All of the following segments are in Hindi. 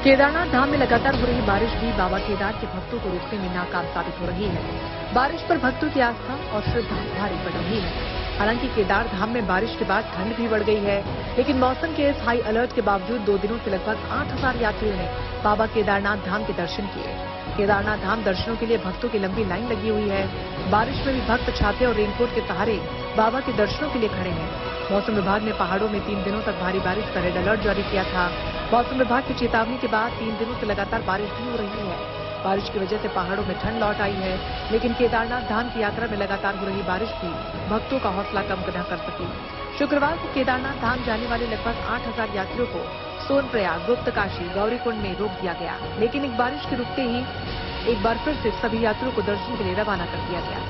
केदारनाथ धाम में लगातार हो रही बारिश भी बाबा केदार के भक्तों को रोकने में नाकाम साबित हो रही है। बारिश पर भक्तों की आस्था और श्रद्धा भारी पड़ रही है। हालांकि केदार धाम में बारिश के बाद ठंड भी बढ़ गई है, लेकिन मौसम के इस हाई अलर्ट के बावजूद 2 दिनों से लगभग 8,000 यात्रियों ने बाबा केदारनाथ धाम के दर्शन किए। केदारनाथ धाम दर्शनों के लिए भक्तों की लंबी लाइन लगी हुई है। बारिश में भी भक्त छाते और रेनकोट के सहारे बाबा के दर्शनों के लिए खड़े हैं। मौसम विभाग ने पहाड़ों में 3 दिनों तक भारी बारिश का रेड अलर्ट जारी किया था। मौसम विभाग की चेतावनी के बाद 3 दिनों से लगातार बारिश भी हो रही है। बारिश की वजह से पहाड़ों में ठंड लौट आई है, लेकिन केदारनाथ धाम की यात्रा में लगातार हो रही बारिश भी भक्तों का हौसला कम न कर सकी। शुक्रवार को केदारनाथ धाम जाने वाले लगभग 8,000 यात्रियों को सोनप्रयाग, गुप्तकाशी, गौरीकुंड में रोक दिया गया, लेकिन एक बारिश के रुकते ही एक बार फिर से सभी यात्रियों को दर्शन के लिए रवाना कर दिया गया।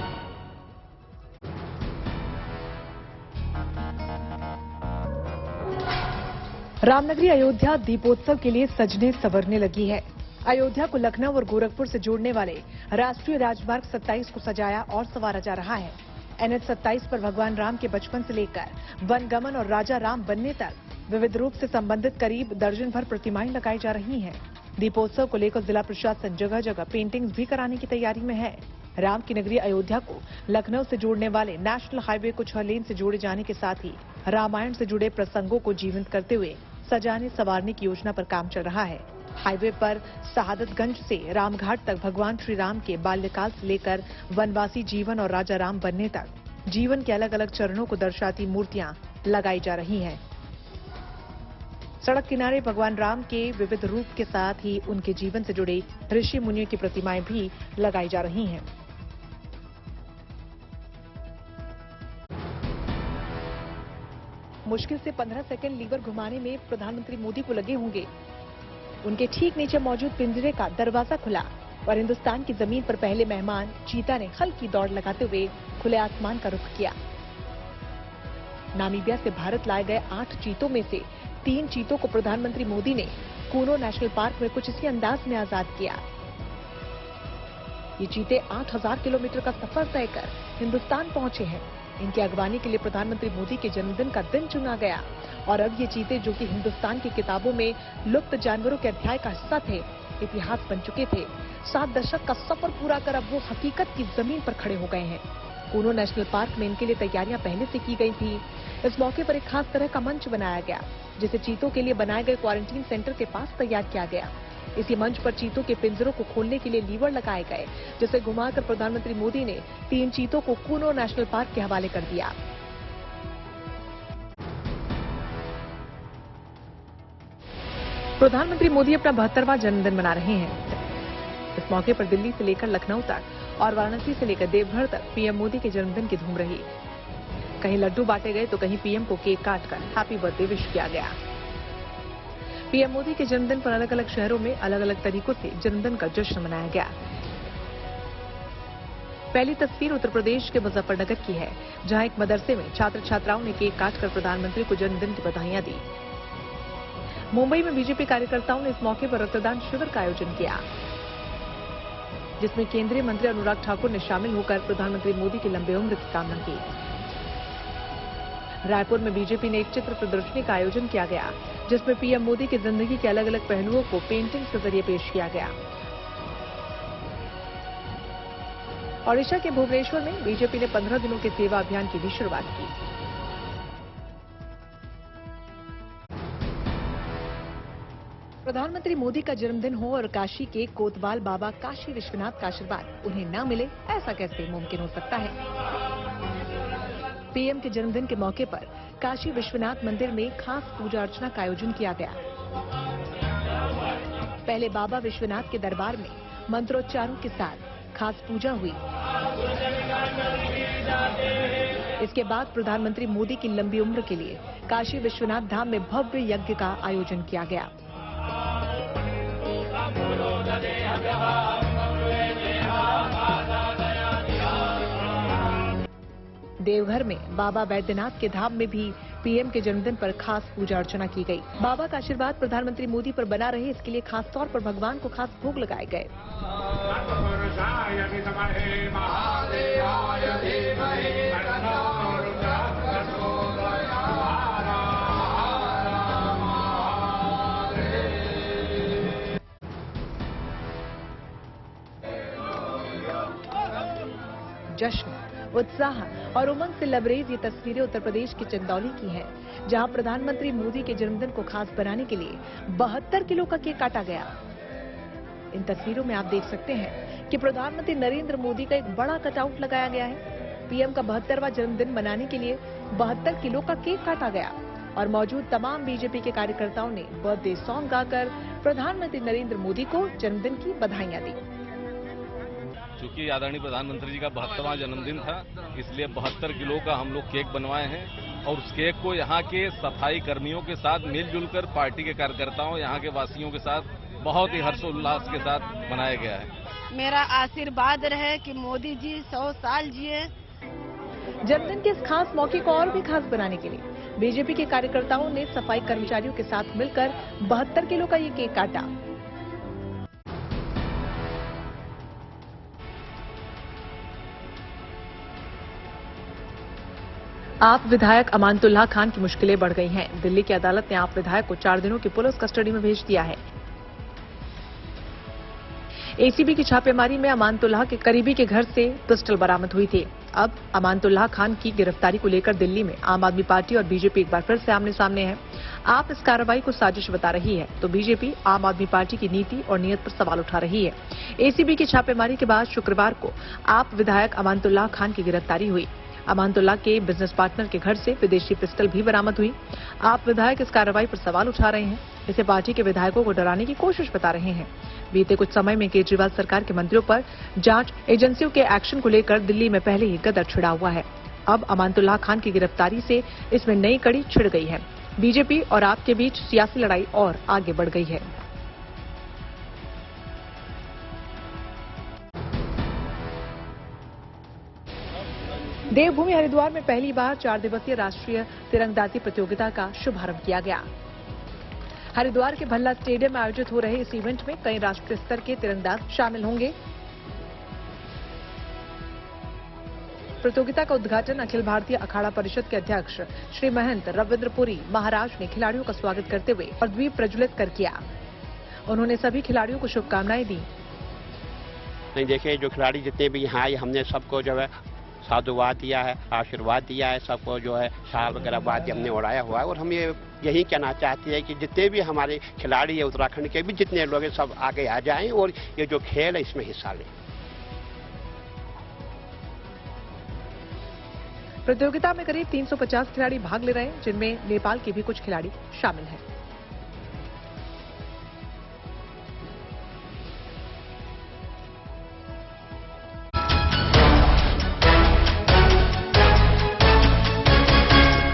रामनगरी अयोध्या दीपोत्सव के लिए सजने संवरने लगी है। अयोध्या को लखनऊ और गोरखपुर से जोड़ने वाले राष्ट्रीय राजमार्ग 27 को सजाया और संवारा जा रहा है। NH 27 पर भगवान राम के बचपन से लेकर वनगमन और राजा राम बनने तक विविध रूप से संबंधित करीब दर्जन भर प्रतिमाएं लगाई जा रही हैं। दीपोत्सव को लेकर जिला प्रशासन जगह जगह पेंटिंग्स भी कराने की तैयारी में है। राम की नगरी अयोध्या को लखनऊ से जोड़ने वाले नेशनल हाईवे को 6 लेन से जोड़े जाने के साथ ही रामायण से जुड़े प्रसंगों को जीवंत करते हुए सजाने संवारने की योजना पर काम चल रहा है। हाईवे पर शहादतगंज से रामघाट तक भगवान श्री राम के बाल्यकाल से लेकर वनवासी जीवन और राजा राम बनने तक जीवन के अलग अलग चरणों को दर्शाती मूर्तियां लगाई जा रही हैं। सड़क किनारे भगवान राम के विविध रूप के साथ ही उनके जीवन से जुड़े ऋषि मुनियों की प्रतिमाएं भी लगाई जा रही हैं। मुश्किल से 15 सेकंड लीवर घुमाने में प्रधानमंत्री मोदी को लगे होंगे। उनके ठीक नीचे मौजूद पिंजरे का दरवाजा खुला और हिंदुस्तान की जमीन पर पहले मेहमान चीता ने हल्की दौड़ लगाते हुए खुले आसमान का रुख किया। नामीबिया से भारत लाए गए 8 चीतों में से 3 चीतों को प्रधानमंत्री मोदी ने कूनो नेशनल पार्क में कुछ इसी अंदाज में आजाद किया। ये चीते 8,000 किलोमीटर का सफर तय कर हिंदुस्तान पहुंचे हैं। इनकी अगवानी के लिए प्रधानमंत्री मोदी के जन्मदिन का दिन चुना गया और अब ये चीते, जो कि हिंदुस्तान की किताबों में लुप्त जानवरों के अध्याय का हिस्सा थे, इतिहास बन चुके थे। 7 दशक का सफर पूरा कर अब वो हकीकत की जमीन पर खड़े हो गए हैं। कूनो नेशनल पार्क में इनके लिए तैयारियां पहले से की गई थी। इस मौके पर एक खास तरह का मंच बनाया गया, जिसे चीतों के लिए बनाए गए क्वारंटीन सेंटर के पास तैयार किया गया। इसी मंच पर चीतों के पिंजरों को खोलने के लिए लीवर लगाए गए, जिसे घुमाकर प्रधानमंत्री मोदी ने 3 चीतों को कूनो नेशनल पार्क के हवाले कर दिया। प्रधानमंत्री मोदी अपना 72वां जन्मदिन मना रहे हैं। इस मौके पर दिल्ली से लेकर लखनऊ तक और वाराणसी से लेकर देवघर तक पीएम मोदी के जन्मदिन की धूम रही। कहीं लड्डू बांटे गए तो कहीं पीएम को केक काटकर हैप्पी बर्थडे विश किया गया। पीएम मोदी के जन्मदिन पर अलग अलग शहरों में अलग अलग तरीकों से जन्मदिन का जश्न मनाया गया। पहली तस्वीर उत्तर प्रदेश के मुजफ्फरनगर की है, जहां एक मदरसे में छात्र छात्राओं ने केक काटकर प्रधानमंत्री को जन्मदिन की बधाइयां दी। मुंबई में बीजेपी कार्यकर्ताओं ने इस मौके पर रक्तदान शिविर का आयोजन किया, जिसमें केंद्रीय मंत्री अनुराग ठाकुर ने शामिल होकर प्रधानमंत्री मोदी की लंबी उम्र की कामना की। रायपुर में बीजेपी ने एक चित्र प्रदर्शनी का आयोजन किया गया, जिसमें पीएम मोदी की जिंदगी के अलग अलग पहलुओं को पेंटिंग्स के जरिए पेश किया गया। ओडिशा के भुवनेश्वर में बीजेपी ने 15 दिनों के सेवा अभियान की भी शुरुआत की। प्रधानमंत्री मोदी का जन्मदिन हो और काशी के कोतवाल बाबा काशी विश्वनाथ का आशीर्वाद उन्हें न मिले, ऐसा कैसे मुमकिन हो सकता है। पीएम के जन्मदिन के मौके पर काशी विश्वनाथ मंदिर में खास पूजा अर्चना का आयोजन किया गया। पहले बाबा विश्वनाथ के दरबार में मंत्रोच्चारों के साथ खास पूजा हुई। इसके बाद प्रधानमंत्री मोदी की लंबी उम्र के लिए काशी विश्वनाथ धाम में भव्य यज्ञ का आयोजन किया गया। देवघर में बाबा बैद्यनाथ के धाम में भी पीएम के जन्मदिन पर खास पूजा अर्चना की गई। बाबा का आशीर्वाद प्रधानमंत्री मोदी पर बना रहे, इसके लिए खास तौर पर भगवान को खास भोग लगाए गए। जश्न, उत्साह और उमंग से लबरेज ये तस्वीरें उत्तर प्रदेश के चंदौली की हैं, जहां प्रधानमंत्री मोदी के जन्मदिन को खास बनाने के लिए 72 किलो का केक काटा गया। इन तस्वीरों में आप देख सकते हैं कि प्रधानमंत्री नरेंद्र मोदी का एक बड़ा कटआउट लगाया गया है। पीएम का 72वां जन्मदिन मनाने के लिए 72 किलो का केक काटा गया और मौजूद तमाम बीजेपी के कार्यकर्ताओं ने बर्थडे सॉन्ग गाकर प्रधानमंत्री नरेंद्र मोदी को जन्मदिन की बधाइयां दी। क्योंकि आदरणीय प्रधानमंत्री जी का 72वां जन्मदिन था, इसलिए 72 किलो का हम लोग केक बनवाए हैं और उस केक को यहाँ के सफाई कर्मियों के साथ मिलजुल कर पार्टी के कार्यकर्ताओं, यहाँ के वासियों के साथ बहुत ही हर्षोल्लास के साथ मनाया गया है। मेरा आशीर्वाद रहे कि मोदी जी 100 साल जिए। जन्मदिन के इस खास मौके को और भी खास बनाने के लिए बीजेपी के कार्यकर्ताओं ने सफाई कर्मचारियों के साथ मिलकर 72 किलो का ये केक काटा। आप विधायक अमानतुल्लाह खान की मुश्किलें बढ़ गई हैं। दिल्ली की अदालत ने आप विधायक को 4 दिनों की पुलिस कस्टडी में भेज दिया है। एसीबी की छापेमारी में अमानतुल्लाह के करीबी के घर से पिस्टल बरामद हुई थी। अब अमानतुल्लाह खान की गिरफ्तारी को लेकर दिल्ली में आम आदमी पार्टी और बीजेपी एक बार फिर से आमने सामने है। आप इस कार्रवाई को साजिश बता रही है तो बीजेपी आम आदमी पार्टी की नीति और नीयत पर सवाल उठा रही है। एसीबी की छापेमारी के बाद शुक्रवार को आप विधायक अमानतुल्लाह खान की गिरफ्तारी हुई। अमानतुल्लाह के बिजनेस पार्टनर के घर से विदेशी पिस्टल भी बरामद हुई। आप विधायक इस कार्रवाई पर सवाल उठा रहे हैं, इसे पार्टी के विधायकों को डराने की कोशिश बता रहे हैं। बीते कुछ समय में केजरीवाल सरकार के मंत्रियों पर जांच एजेंसियों के एक्शन को लेकर दिल्ली में पहले ही गदर छिड़ा हुआ है। अब अमानतुल्लाह खान की गिरफ्तारी से इसमें नई कड़ी छिड़ गई है। बीजेपी और आप के बीच सियासी लड़ाई और आगे बढ़ गई है। देवभूमि हरिद्वार में पहली बार 4 दिवसीय राष्ट्रीय तिरंगबाजी प्रतियोगिता का शुभारंभ किया गया। हरिद्वार के भल्ला स्टेडियम में आयोजित हो रहे इस इवेंट में कई राष्ट्रीय स्तर के तिरंगबाज शामिल होंगे। प्रतियोगिता का उद्घाटन अखिल भारतीय अखाड़ा परिषद के अध्यक्ष श्री महंत रविंद्रपुरी महाराज ने खिलाड़ियों का स्वागत करते हुए और दीप प्रज्वलित कर किया। उन्होंने सभी खिलाड़ियों को शुभकामनाएं दी। नहीं देखिए, जो खिलाड़ी जितने भी यहाँ आए, हमने सबको जो है साधुवाद दिया है, आशीर्वाद दिया है, सबको जो है शाल वगैरह वाद्य हमने उड़ाया हुआ है। और हम यही कहना चाहते हैं कि जितने भी हमारे खिलाड़ी है उत्तराखंड के भी जितने लोग हैं सब आगे आ जाएं और ये जो खेल है इसमें हिस्सा लें। प्रतियोगिता में करीब 350 खिलाड़ी भाग ले रहे हैं, जिनमें नेपाल के भी कुछ खिलाड़ी शामिल हैं।